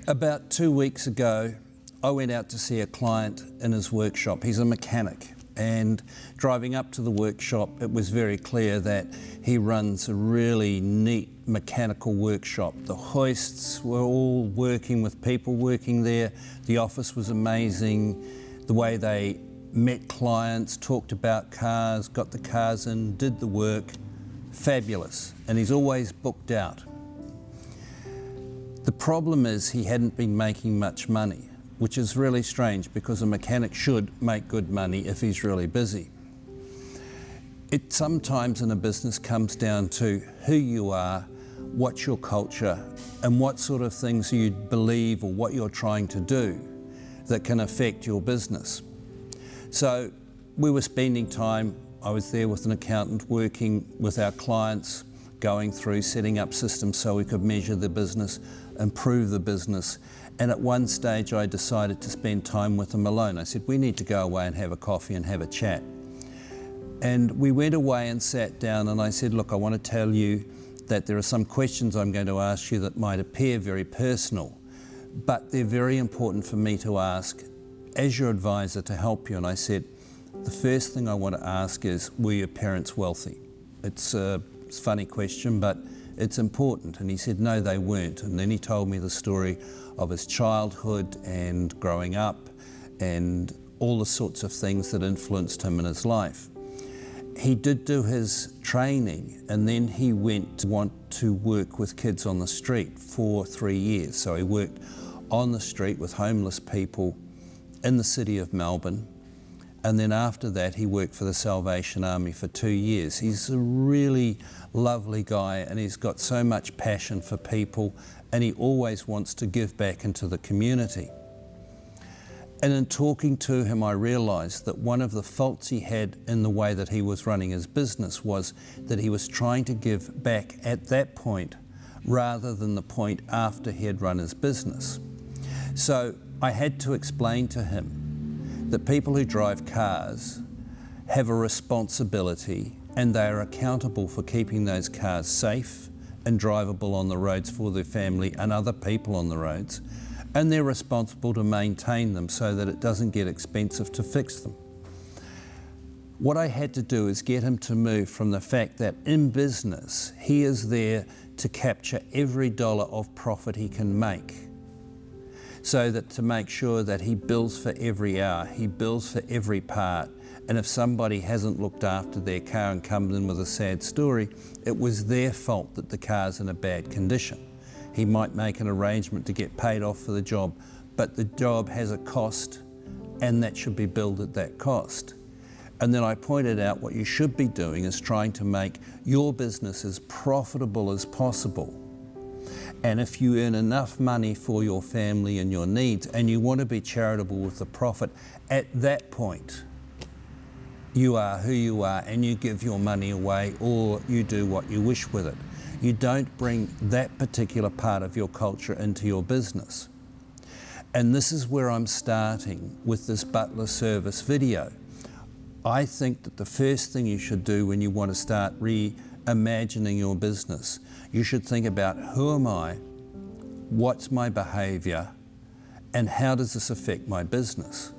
About 2 weeks ago, I went out to see a client in his workshop. He's a mechanic, and driving up to the workshop, it was very clear that he runs a really neat mechanical workshop. The hoists were all working with people working there. The office was amazing. The way they met clients, talked about cars, got the cars in, did the work, fabulous. And he's always booked out. The problem is he hadn't been making much money, which is really strange because a mechanic should make good money if he's really busy. It sometimes in a business comes down to who you are, what's your culture, and what sort of things you believe or what you're trying to do that can affect your business. So we were spending time, I was there with an accountant working with our clients, going through setting up systems so we could measure the business, improve the business. And at one stage I decided to spend time with him alone. I said, we need to go away and have a coffee and have a chat. And we went away and sat down and I said, look, I want to tell you that there are some questions I'm going to ask you that might appear very personal, but they're very important for me to ask as your advisor to help you. And I said, the first thing I want to ask is, were your parents wealthy? It's a funny question, but it's important. And he said, no, they weren't. And then he told me the story of his childhood and growing up and all the sorts of things that influenced him in his life. He did do his training and then he went to want to work with kids on the street for 3 years. So he worked on the street with homeless people in the city of Melbourne. And then after that, he worked for the Salvation Army for 2 years. He's a really lovely guy and he's got so much passion for people and he always wants to give back into the community. And in talking to him, I realised that one of the faults he had in the way that he was running his business was that he was trying to give back at that point rather than the point after he had run his business. So I had to explain to him that people who drive cars have a responsibility and they are accountable for keeping those cars safe and drivable on the roads for their family and other people on the roads, and they're responsible to maintain them so that it doesn't get expensive to fix them. What I had to do is get him to move from the fact that in business he is there to capture every dollar of profit he can make, so that to make sure that he bills for every hour, he bills for every part, and if somebody hasn't looked after their car and comes in with a sad story, it was their fault that the car's in a bad condition. He might make an arrangement to get paid off for the job, but the job has a cost and that should be billed at that cost. And then I pointed out what you should be doing is trying to make your business as profitable as possible. And if you earn enough money for your family and your needs and you want to be charitable with the profit, at that point, you are who you are and you give your money away or you do what you wish with it. You don't bring that particular part of your culture into your business. And this is where I'm starting with this butler service video. I think that the first thing you should do when you want to start reimagining your business, you should think about who am I, what's my behaviour, and how does this affect my business?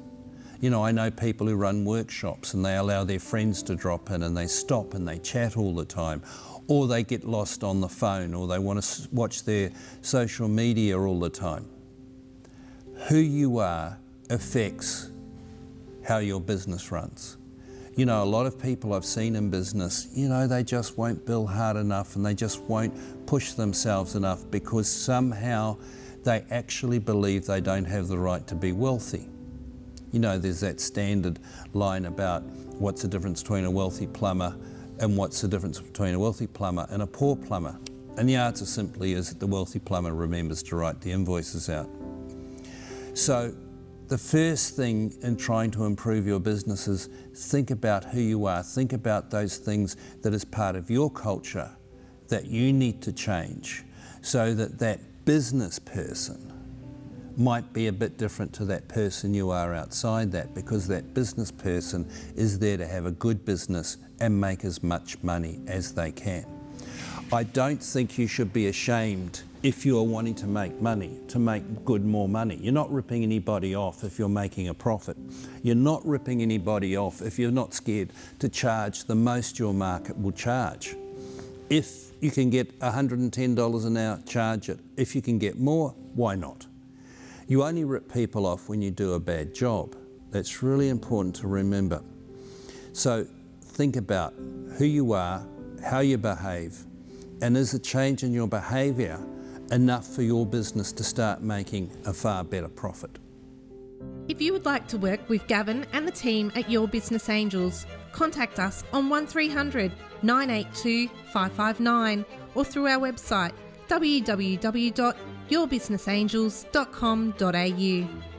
You know, I know people who run workshops and they allow their friends to drop in and they stop and they chat all the time, or they get lost on the phone, or they want to watch their social media all the time. Who you are affects how your business runs. You know, a lot of people I've seen in business, you know, they just won't bill hard enough and they just won't push themselves enough because somehow they actually believe they don't have the right to be wealthy. You know, there's that standard line about what's the difference between a wealthy plumber and what's the difference between a wealthy plumber and a poor plumber? And the answer simply is that the wealthy plumber remembers to write the invoices out. So the first thing in trying to improve your business is think about who you are. Think about those things that is part of your culture that you need to change so that that business person might be a bit different to that person you are outside that, because that business person is there to have a good business and make as much money as they can. I don't think you should be ashamed if you're wanting to make money, to make more money. You're not ripping anybody off if you're making a profit. You're not ripping anybody off if you're not scared to charge the most your market will charge. If you can get $110 an hour, charge it. If you can get more, why not? You only rip people off when you do a bad job. That's really important to remember. So think about who you are, how you behave, and is the change in your behaviour enough for your business to start making a far better profit? If you would like to work with Gavin and the team at Your Business Angels, contact us on 1300 982 559 or through our website www.yourbusinessangels.com.au.